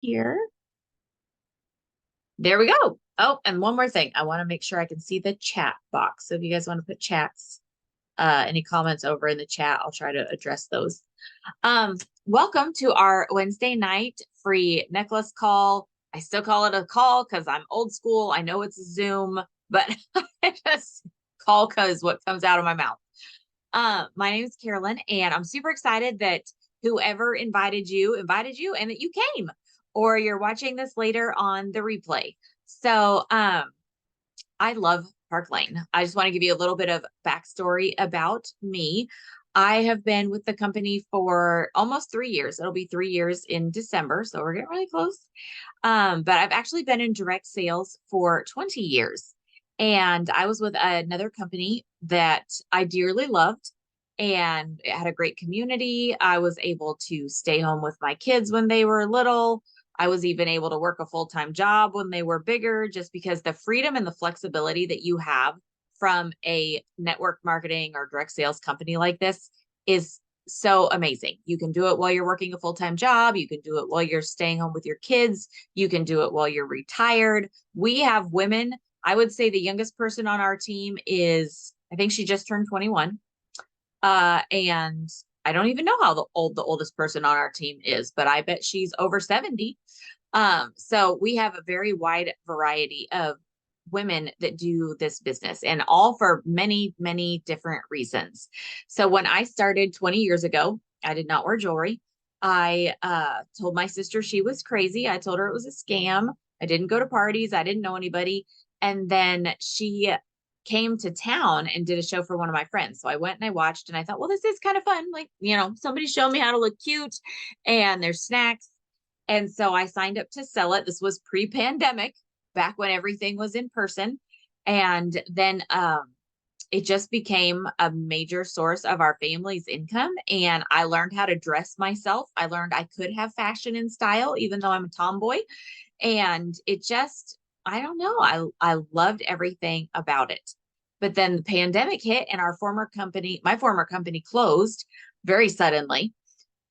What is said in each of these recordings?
Here. There we go. Oh, and one more thing. I want to make sure I can see the chat box. So if you guys want to put chats, any comments over in the chat, I'll try to address those. Welcome to our Wednesday night free necklace call. I still call it a call because I'm old school. I know it's a Zoom, but I just call because what comes out of my mouth. My name is Carolyn, and I'm super excited that whoever invited you and that you came, or you're watching this later on the replay. So I love Park Lane. I just want to give you a little bit of backstory about me. I have been with the company for almost 3 years. It'll be 3 years in December, so we're getting really close. But I've actually been in direct sales for 20 years. And I was with another company that I dearly loved, and it had a great community. I was able to stay home with my kids when they were little. I was even able to work a full-time job when they were bigger, just because the freedom and the flexibility that you have from a network marketing or direct sales company like this is so amazing. You can do it while you're working a full-time job. You can do it while you're staying home with your kids. You can do it while you're retired. We have women. I would say the youngest person on our team is, I think she just turned 21. And I don't even know how the oldest person on our team is, but I bet she's over 70. So we have a very wide variety of women that do this business, and all for many, many different reasons. So when I started 20 years ago, I did not wear jewelry. I told my sister she was crazy. I told her it was a scam. I didn't go to parties. I didn't know anybody. And then she came to town and did a show for one of my friends. So I went and I watched, and I thought, well, this is kind of fun. Like, somebody showed me how to look cute, and there's snacks. And so I signed up to sell it. This was pre-pandemic, back when everything was in person. And then it just became a major source of our family's income. And I learned how to dress myself. I learned I could have fashion and style, even though I'm a tomboy. And it just, I don't know, I loved everything about it. But then the pandemic hit, and my former company closed very suddenly.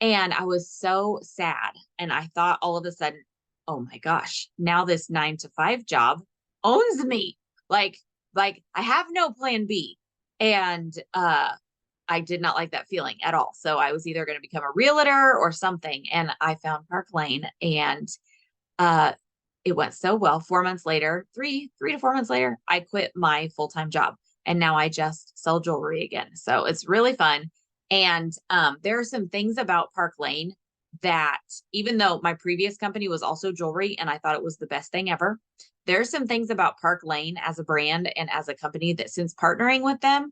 And I was so sad. And I thought all of a sudden, oh my gosh, now this 9 to 5 job owns me. Like, like I have no plan B. And I did not like that feeling at all. So I was either going to become a realtor or something. And I found Park Lane, and uh it went so well. 4 months later, three to 4 months later, I quit my full-time job, and now I just sell jewelry again. So it's really fun. And there are some things about Park Lane that, even though my previous company was also jewelry and I thought it was the best thing ever, there are some things about Park Lane as a brand and as a company that, since partnering with them,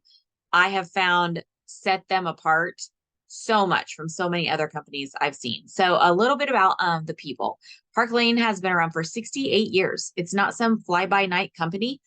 I have found set them apart so much from so many other companies I've seen. So a little bit about the people. Park Lane has been around for 68 years. It's not some fly-by-night company,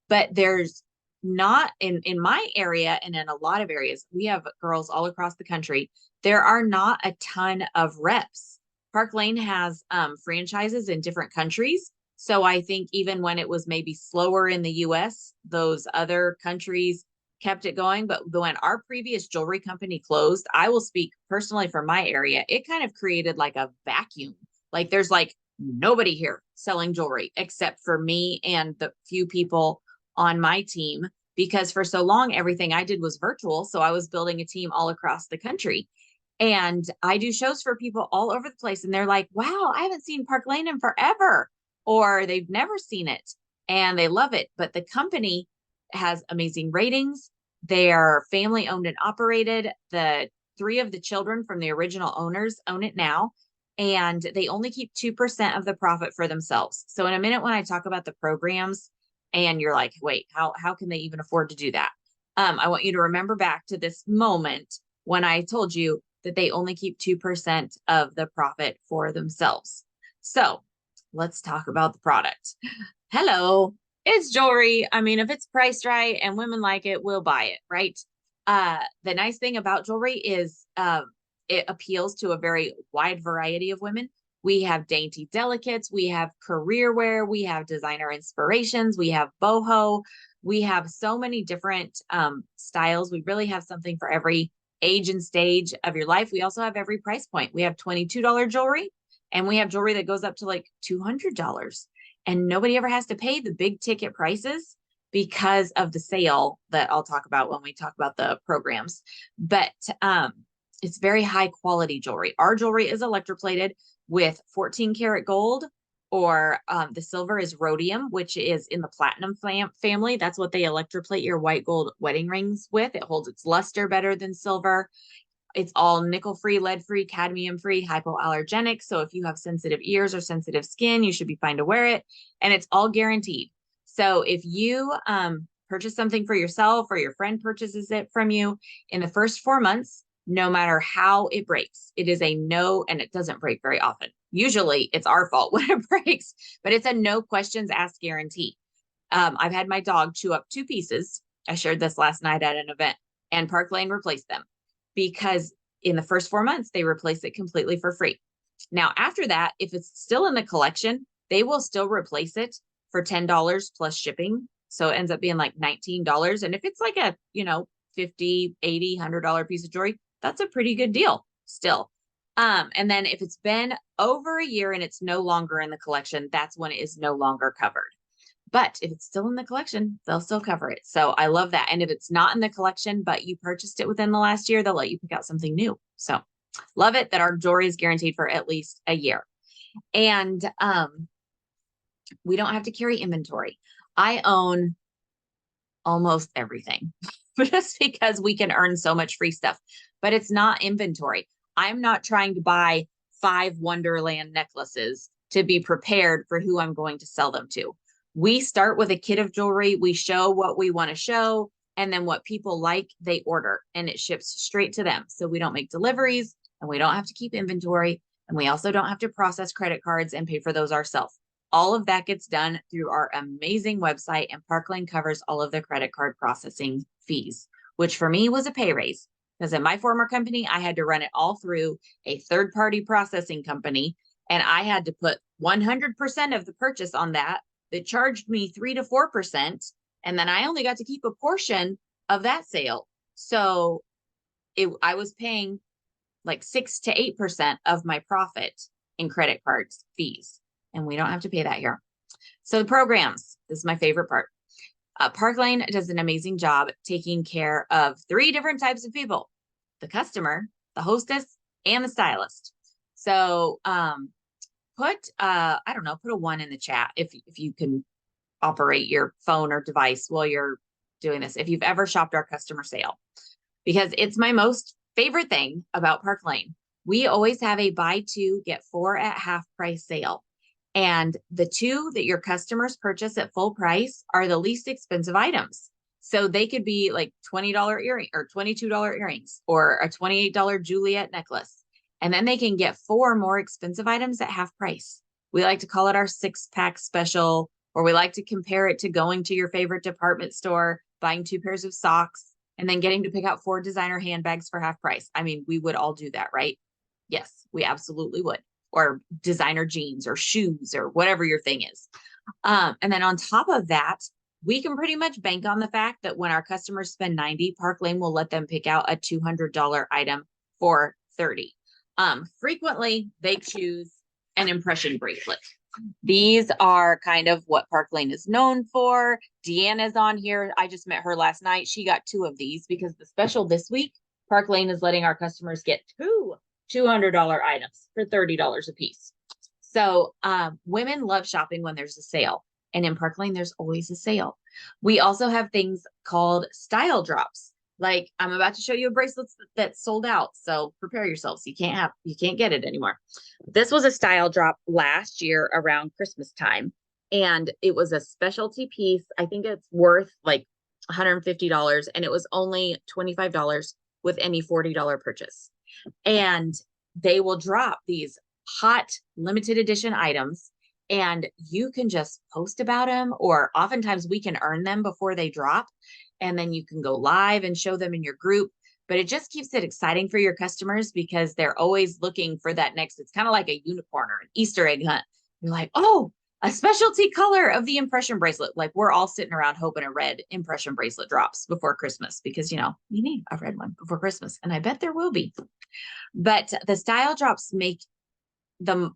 but there's not in my area, and in a lot of areas, we have girls all across the country. There are not a ton of reps. Park Lane has franchises in different countries. So I think even when it was maybe slower in the US, those other countries kept it going. But when our previous jewelry company closed, I will speak personally for my area, it kind of created like a vacuum. Like, there's like nobody here selling jewelry except for me and the few people on my team, because for so long, everything I did was virtual. So I was building a team all across the country. And I do shows for people all over the place. And they're like, wow, I haven't seen Park Lane in forever, or they've never seen it and they love it. But the company has amazing ratings. They are family owned and operated. The three of the children from the original owners own it now, and they only keep 2% of the profit for themselves. So in a minute, when I talk about the programs, and you're like, wait, how can they even afford to do that? I want you to remember back to this moment when I told you that they only keep 2% of the profit for themselves. So let's talk about the product. Hello, it's jewelry. I mean, if it's priced right and women like it, we'll buy it, right? The nice thing about jewelry is it appeals to a very wide variety of women. We have dainty delicates, we have career wear, we have designer inspirations, we have boho, we have so many different styles. We really have something for every age and stage of your life. We also have every price point. We have $22 jewelry, And we have jewelry that goes up to like $200, and nobody ever has to pay the big ticket prices because of the sale that I'll talk about when we talk about the programs. But it's very high quality jewelry. Our jewelry is electroplated with 14 karat gold, or the silver is rhodium, which is in the platinum family. That's what they electroplate your white gold wedding rings with. It holds its luster better than silver. It's all nickel-free, lead-free, cadmium-free, hypoallergenic. So if you have sensitive ears or sensitive skin, you should be fine to wear it. And it's all guaranteed. So if you purchase something for yourself, or your friend purchases it from you, in the first 4 months, no matter how it breaks, it is a no, and it doesn't break very often. Usually it's our fault when it breaks, but it's a no questions asked guarantee. I've had my dog chew up 2 pieces. I shared this last night at an event, and Park Lane replaced them, because in the first 4 months, they replace it completely for free. Now, after that, if it's still in the collection, they will still replace it for $10 plus shipping. So it ends up being like $19. And if it's like a, $50, $80, $100 piece of jewelry, that's a pretty good deal still. And then if it's been over a year and it's no longer in the collection, that's when it is no longer covered. But if it's still in the collection, they'll still cover it. So I love that. And if it's not in the collection, but you purchased it within the last year, they'll let you pick out something new. So love it that our jewelry is guaranteed for at least a year. And we don't have to carry inventory. I own almost everything just because we can earn so much free stuff, but it's not inventory. I'm not trying to buy 5 Wonderland necklaces to be prepared for who I'm going to sell them to. We start with a kit of jewelry. We show what we want to show, and then what people like, they order, and it ships straight to them. So we don't make deliveries, and we don't have to keep inventory, and we also don't have to process credit cards and pay for those ourselves. All of that gets done through our amazing website, and Park Lane covers all of the credit card processing fees, which for me was a pay raise, because in my former company, I had to run it all through a third-party processing company, and I had to put 100% of the purchase on that charged me 3 to 4%. And then I only got to keep a portion of that sale. So I was paying like 6 to 8% of my profit in credit cards fees. And we don't have to pay that here. So the programs, this is my favorite part. Park Lane does an amazing job taking care of 3 different types of people: the customer, the hostess, and the stylist. So put a 1 in the chat if you can operate your phone or device while you're doing this, if you've ever shopped our customer sale, because it's my most favorite thing about Park Lane. We always have a buy 2, get 4 at half price sale. And the 2 that your customers purchase at full price are the least expensive items. So they could be like $20 earring or $22 earrings, or a $28 Juliet necklace. And then they can get 4 more expensive items at half price. We like to call it our 6-pack special, or we like to compare it to going to your favorite department store, buying 2 pairs of socks, and then getting to pick out 4 designer handbags for half price. I mean, we would all do that, right? Yes, we absolutely would. Or designer jeans or shoes or whatever your thing is. And then on top of that, we can pretty much bank on the fact that when our customers spend $90, Park Lane will let them pick out a $200 item for $30. Frequently, they choose an impression bracelet. These are kind of what Park Lane is known for. Deanna's on here. I just met her last night. She got 2 of these because the special this week, Park Lane is letting our customers get 2 $200 items for $30 a piece. So women love shopping when there's a sale. And in Park Lane, there's always a sale. We also have things called style drops. Like I'm about to show you a bracelet that's sold out. So prepare yourselves. You can't get it anymore. This was a style drop last year around Christmas time. And it was a specialty piece. I think it's worth like $150. And it was only $25 with any $40 purchase. And they will drop these hot limited edition items, and you can just post about them, or oftentimes we can earn them before they drop, and then you can go live and show them in your group. But it just keeps it exciting for your customers because they're always looking for that next. It's kind of like a unicorn or an Easter egg hunt. You're like, oh, a specialty color of the impression bracelet. Like we're all sitting around hoping a red impression bracelet drops before Christmas because, you need a red one before Christmas. And I bet there will be. But the style drops make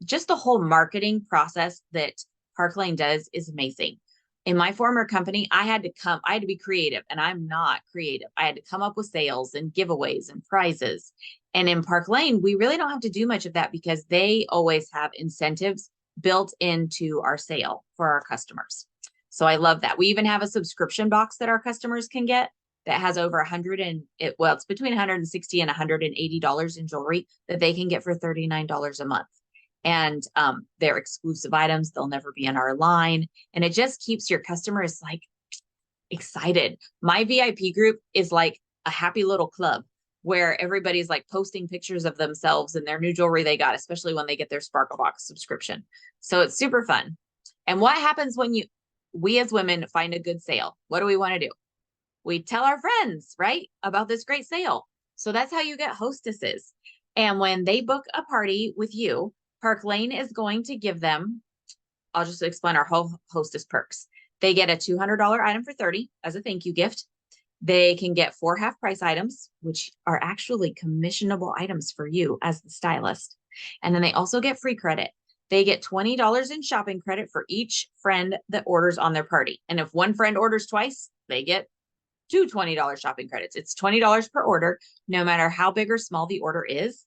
just the whole marketing process that Park Lane does is amazing. In my former company, I had to be creative, and I'm not creative. I had to come up with sales and giveaways and prizes. And in Park Lane, we really don't have to do much of that because they always have incentives built into our sale for our customers. So I love that. We even have a subscription box that our customers can get that has over it's between 160 and $180 in jewelry that they can get for $39 a month. And they're exclusive items. They'll never be in our line. And it just keeps your customers like excited. My VIP group is like a happy little club where everybody's like posting pictures of themselves and their new jewelry they got, especially when they get their Sparkle Box subscription. So it's super fun. And what happens when we as women find a good sale? What do we want to do? We tell our friends, right, about this great sale. So that's how you get hostesses. And when they book a party with you, Park Lane is going to give them, I'll just explain our whole hostess perks. They get a $200 item for $30 as a thank you gift. They can get 4 half price items, which are actually commissionable items for you as the stylist. And then they also get free credit. They get $20 in shopping credit for each friend that orders on their party. And if one friend orders twice, they get 2 $20 shopping credits. It's $20 per order, no matter how big or small the order is.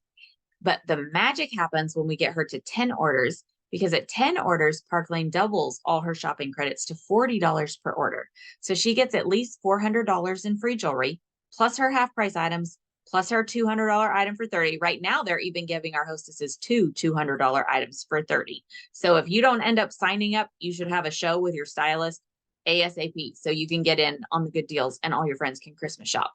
But the magic happens when we get her to 10 orders, because at 10 orders, Park Lane doubles all her shopping credits to $40 per order. So she gets at least $400 in free jewelry, plus her half price items, plus her $200 item for $30. Right now, they're even giving our hostesses 2 $200 items for $30. So if you don't end up signing up, you should have a show with your stylist ASAP so you can get in on the good deals and all your friends can Christmas shop.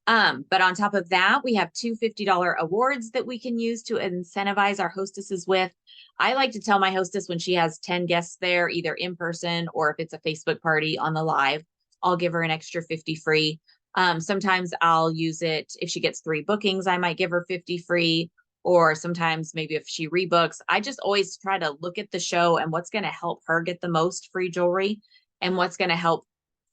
But on top of that, we have 2 $50 awards that we can use to incentivize our hostesses with. I like to tell my hostess when she has 10 guests there, either in person or if it's a Facebook party on the live, I'll give her an extra 50 free. Sometimes I'll use it if she gets 3 bookings, I might give her 50 free. Or sometimes maybe if she rebooks, I just always try to look at the show and what's going to help her get the most free jewelry and what's going to help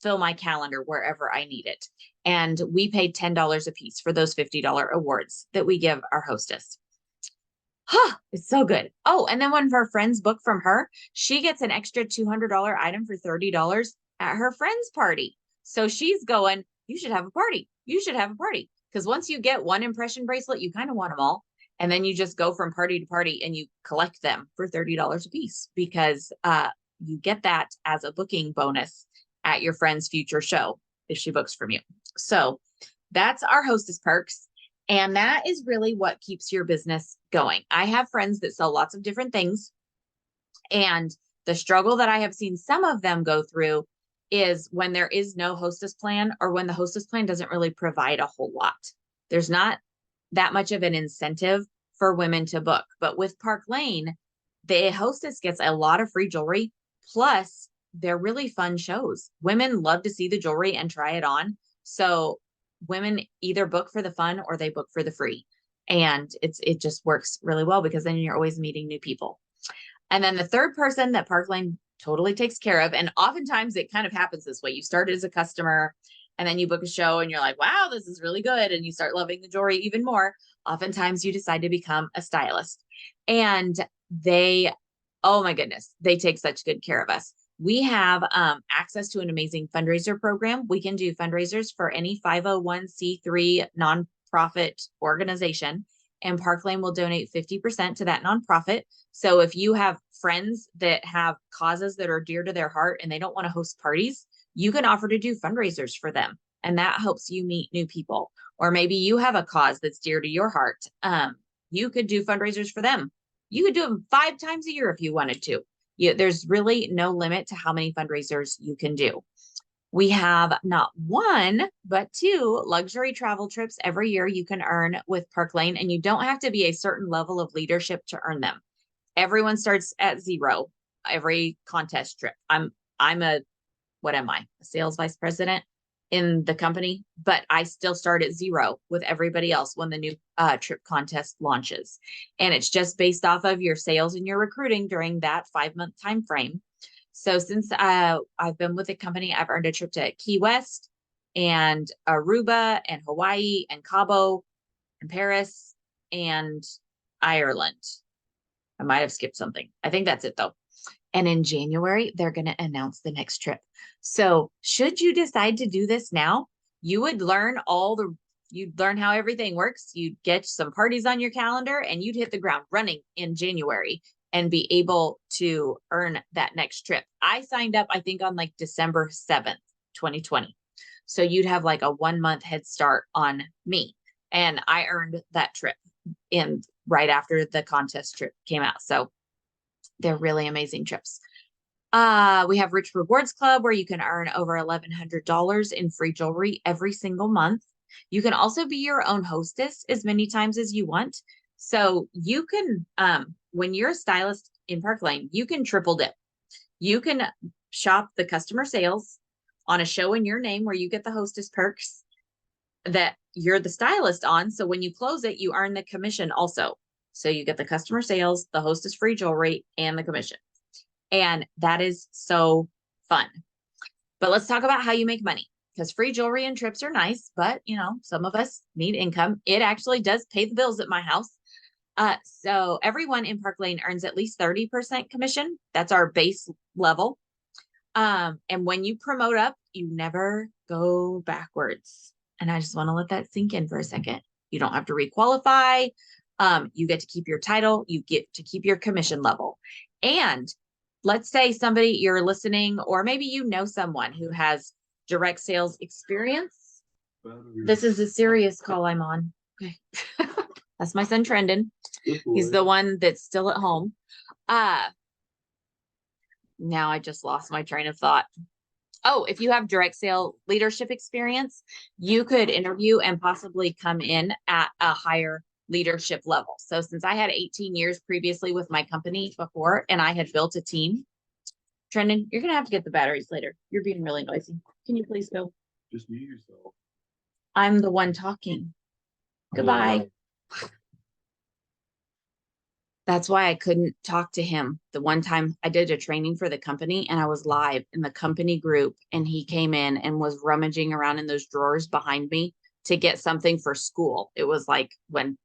fill my calendar wherever I need it. And we paid $10 a piece for those $50 awards that we give our hostess. It's so good. Oh, and then when her friends book from her, she gets an extra $200 item for $30 at her friend's party. So she's going, you should have a party. You should have a party. Because once you get one impression bracelet, you kind of want them all. And then you just go from party to party and you collect them for $30 a piece because you get that as a booking bonus at your friend's future show if she books from you. So that's our hostess perks. And that is really what keeps your business going. I have friends that sell lots of different things. And the struggle that I have seen some of them go through is when there is no hostess plan or when the hostess plan doesn't really provide a whole lot. There's not that much of an incentive for women to book. But with Park Lane, the hostess gets a lot of free jewelry. Plus, they're really fun shows. Women love to see the jewelry and try it on. So women either book for the fun or they book for the free. And it just works really well because then you're always meeting new people. And then the third person that Park Lane totally takes care of, and oftentimes it kind of happens this way. You start as a customer and then you book a show and you're like, wow, this is really good. And you start loving the jewelry even more. Oftentimes you decide to become a stylist. And oh my goodness, they take such good care of us. We have access to an amazing fundraiser program. We can do fundraisers for any 501c3 nonprofit organization, and Park Lane will donate 50% to that nonprofit. So if you have friends that have causes that are dear to their heart and they don't want to host parties, you can offer to do fundraisers for them. And that helps you meet new people. Or maybe you have a cause that's dear to your heart. You could do fundraisers for them. You could do them 5 times a year if you wanted to. There's really no limit to how many fundraisers you can do. We have not 1, but 2 luxury travel trips every year you can earn with Park Lane, and you don't have to be a certain level of leadership to earn them. Everyone starts at 0 every contest trip. What am I? A sales vice president in the company, but I still start at 0 with everybody else when the new trip contest launches. And it's just based off of your sales and your recruiting during that 5-month time frame. So since I've been with the company, I've earned a trip to Key West and Aruba and Hawaii and Cabo and Paris and Ireland. I might have skipped something. I think that's it though. And in January, they're going to announce the next trip. So should you decide to do this now, you would learn you'd learn how everything works. You'd get some parties on your calendar and you'd hit the ground running in January and be able to earn that next trip. I signed up, I think on like December 7th, 2020. So you'd have like a 1 month head start on me. And I earned that trip in right after the contest trip came out. So they're really amazing trips. We have Rich Rewards Club where you can earn over $1,100 in free jewelry every single month. You can also be your own hostess as many times as you want. So you can, when you're a stylist in Park Lane, you can triple dip. You can shop the customer sales on a show in your name where you get the hostess perks that you're the stylist on. So when you close it, you earn the commission also. So you get the customer sales, the hostess free jewelry, and the commission. And that is so fun. But let's talk about how you make money, because free jewelry and trips are nice, but some of us need income. It actually does pay the bills at my house. So everyone in Park Lane earns at least 30% commission. That's our base level. And when you promote up, you never go backwards. And I just want to let that sink in for a second. You don't have to requalify. You get to keep your title. You get to keep your commission level. And let's say you're listening, or maybe you know someone who has direct sales experience. This is a serious call I'm on. Okay. That's my son, Trendon. He's the one that's still at home. Now I just lost my train of thought. Oh, if you have direct sale leadership experience, you could interview and possibly come in at a higher leadership level. So since I had 18 years previously with my company before, and I had built a team, Trendon, you're going to have to get the batteries later. You're being really noisy. Can you please go? Just mute yourself. I'm the one talking. Goodbye. That's why I couldn't talk to him. The one time I did a training for the company and I was live in the company group, and he came in and was rummaging around in those drawers behind me to get something for school. It was like when,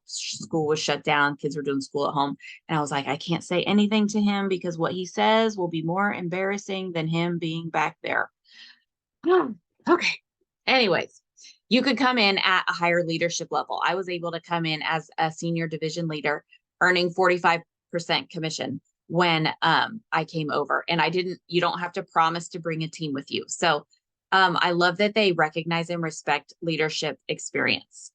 school was shut down, kids were doing school at home. And I was like, I can't say anything to him because what he says will be more embarrassing than him being back there. Okay. Anyways, you could come in at a higher leadership level. I was able to come in as a senior division leader, earning 45% commission when I came over. And you don't have to promise to bring a team with you. So I love that they recognize and respect leadership experience.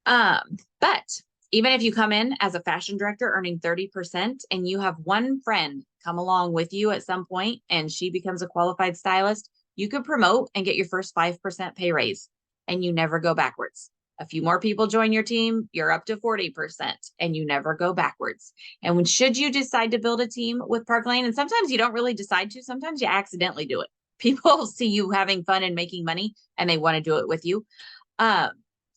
But even if you come in as a fashion director earning 30% and you have one friend come along with you at some point and she becomes a qualified stylist, you could promote and get your first 5% pay raise and you never go backwards. A few more people join your team, you're up to 40% and you never go backwards. And should you decide to build a team with Park Lane, and sometimes you don't really decide to, sometimes you accidentally do it. People see you having fun and making money and they want to do it with you.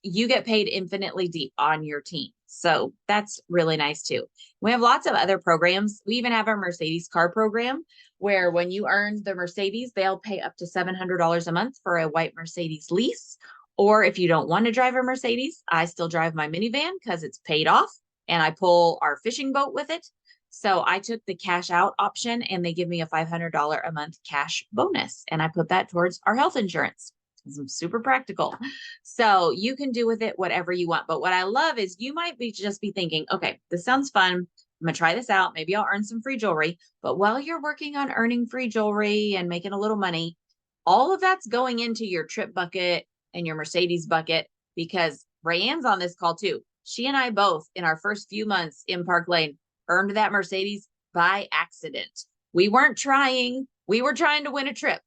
You get paid infinitely deep on your team. So that's really nice too. We have lots of other programs. We even have our Mercedes car program where when you earn the Mercedes, they'll pay up to $700 a month for a white Mercedes lease. Or if you don't want to drive a Mercedes, I still drive my minivan because it's paid off and I pull our fishing boat with it. So I took the cash out option and they give me a $500 a month cash bonus. And I put that towards our health insurance. I'm super practical. So you can do with it whatever you want. But what I love is you might just be thinking, okay, this sounds fun. I'm going to try this out. Maybe I'll earn some free jewelry. But while you're working on earning free jewelry and making a little money, all of that's going into your trip bucket and your Mercedes bucket, because Rayanne's on this call too. She and I both in our first few months in Park Lane earned that Mercedes by accident. We weren't trying. We were trying to win a trip.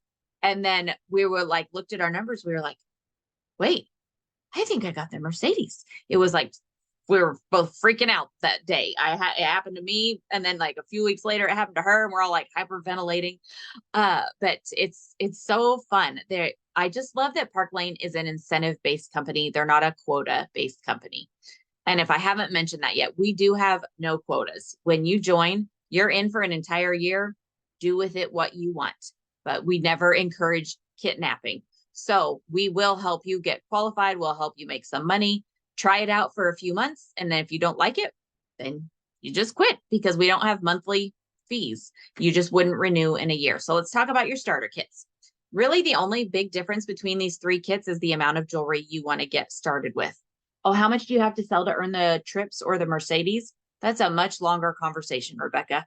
And then we were like, looked at our numbers. We were like, wait, I think I got the Mercedes. It was like, we were both freaking out that day. It happened to me. And then like a few weeks later, it happened to her and we're all like hyperventilating. But it's so fun. I just love that Park Lane is an incentive-based company. They're not a quota-based company. And if I haven't mentioned that yet, we do have no quotas. When you join, you're in for an entire year. Do with it what you want. But we never encourage kidnapping. So we will help you get qualified. We'll help you make some money. Try it out for a few months. And then if you don't like it, then you just quit because we don't have monthly fees. You just wouldn't renew in a year. So let's talk about your starter kits. Really, the only big difference between these 3 kits is the amount of jewelry you want to get started with. Oh, how much do you have to sell to earn the trips or the Mercedes? That's a much longer conversation, Rebecca.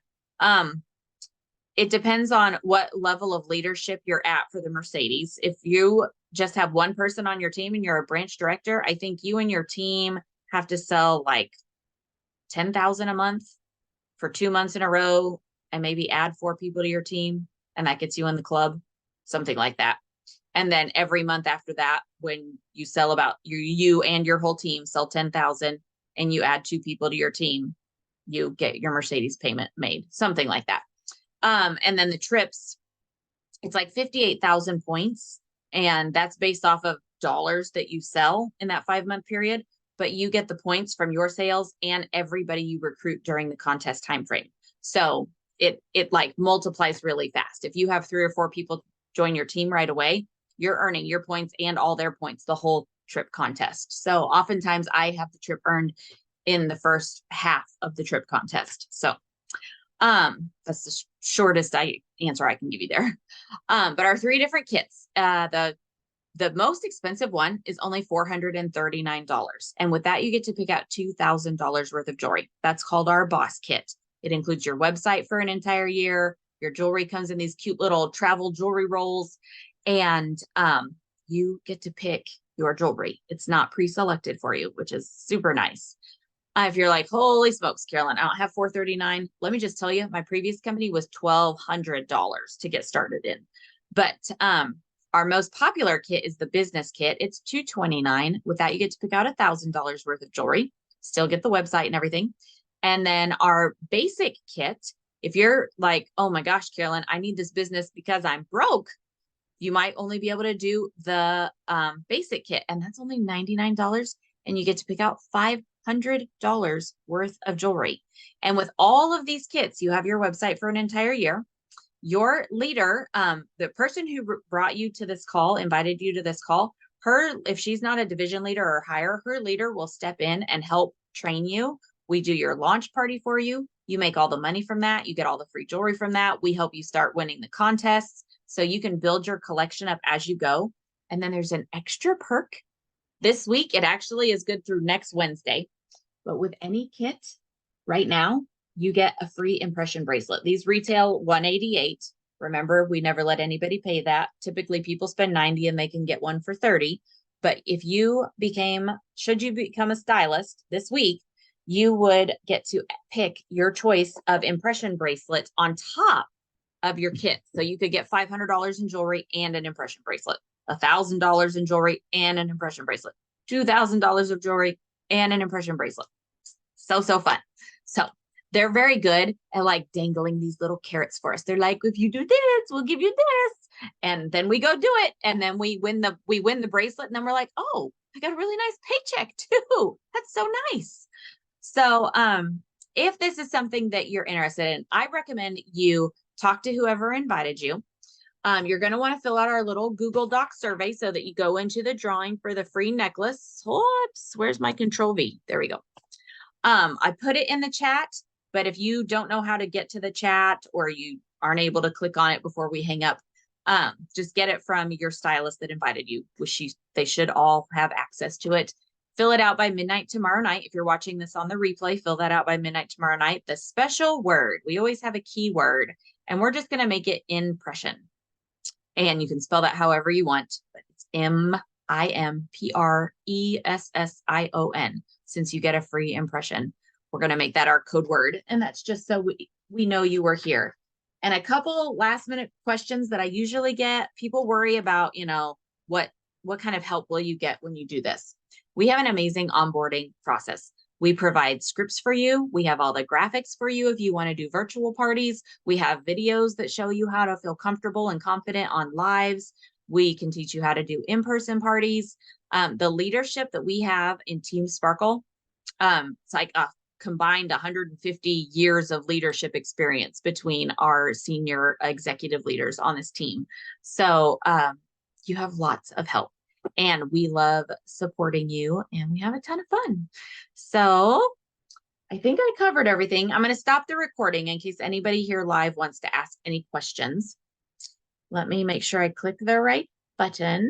It depends on what level of leadership you're at for the Mercedes. If you just have one person on your team and you're a branch director, I think you and your team have to sell like 10,000 a month for 2 months in a row and maybe add 4 people to your team. And that gets you in the club, something like that. And then every month after that, when you sell about you and your whole team sell 10,000 and you add 2 people to your team, you get your Mercedes payment made, something like that. And then the trips, it's like 58,000 points. And that's based off of dollars that you sell in that 5-month period. But you get the points from your sales and everybody you recruit during the contest timeframe. So it like multiplies really fast. If you have 3 or 4 people join your team right away, you're earning your points and all their points the whole trip contest. So oftentimes I have the trip earned in the first half of the trip contest. So that's the shortest answer I can give you there. But our 3 different kits, the most expensive one is only $439. And with that, you get to pick out $2,000 worth of jewelry. That's called our boss kit. It includes your website for an entire year. Your jewelry comes in these cute little travel jewelry rolls, and you get to pick your jewelry. It's not pre-selected for you, which is super nice. If you're like, holy smokes, Carolyn, I don't have $439. Let me just tell you, my previous company was $1,200 to get started in. But our most popular kit is the business kit. It's $229. With that, you get to pick out $1,000 worth of jewelry, still get the website and everything. And then our basic kit, if you're like, oh my gosh, Carolyn, I need this business because I'm broke, you might only be able to do the basic kit. And that's only $99. And you get to pick out $500 worth of jewelry. And with all of these kits, you have your website for an entire year. Your leader, the person who brought you to this call, invited you to this call, if she's not a division leader or higher, her leader will step in and help train you. We do your launch party for you. You make all the money from that. You get all the free jewelry from that. We help you start winning the contests so you can build your collection up as you go. And then there's an extra perk. This week, it actually is good through next Wednesday. But with any kit right now, you get a free impression bracelet. These retail $188. Remember, we never let anybody pay that. Typically, people spend $90 and they can get one for $30. But should you become a stylist this week, you would get to pick your choice of impression bracelet on top of your kit. So you could get $500 in jewelry and an impression bracelet, $1,000 in jewelry and an impression bracelet, $2,000 of jewelry and an impression bracelet. So fun. So they're very good at like dangling these little carrots for us. They're like, if you do this, we'll give you this. And then we go do it. And then we win the bracelet. And then we're like, oh, I got a really nice paycheck too. That's so nice. So if this is something that you're interested in, I recommend you talk to whoever invited you. You're going to want to fill out our little Google Doc survey so that you go into the drawing for the free necklace. Whoops, where's my Control V? There we go. I put it in the chat, but if you don't know how to get to the chat or you aren't able to click on it before we hang up, just get it from your stylist that invited you. They should all have access to it. Fill it out by midnight tomorrow night. If you're watching this on the replay, fill that out by midnight tomorrow night. The special word, we always have a keyword, and we're just going to make it impression. And you can spell that however you want, but it's IMPRESSION. Since you get a free impression, we're going to make that our code word. And that's just so we know you were here. And a couple last minute questions that I usually get. People worry about, what kind of help will you get when you do this? We have an amazing onboarding process. We provide scripts for you. We have all the graphics for you if you want to do virtual parties. We have videos that show you how to feel comfortable and confident on lives. We can teach you how to do in-person parties. The leadership that we have in Team Sparkle, it's like a combined 150 years of leadership experience between our senior executive leaders on this team. So you have lots of help. And we love supporting you, and we have a ton of fun. So I think I covered everything. I'm going to stop the recording in case anybody here live wants to ask any questions. Let me make sure I click the right button.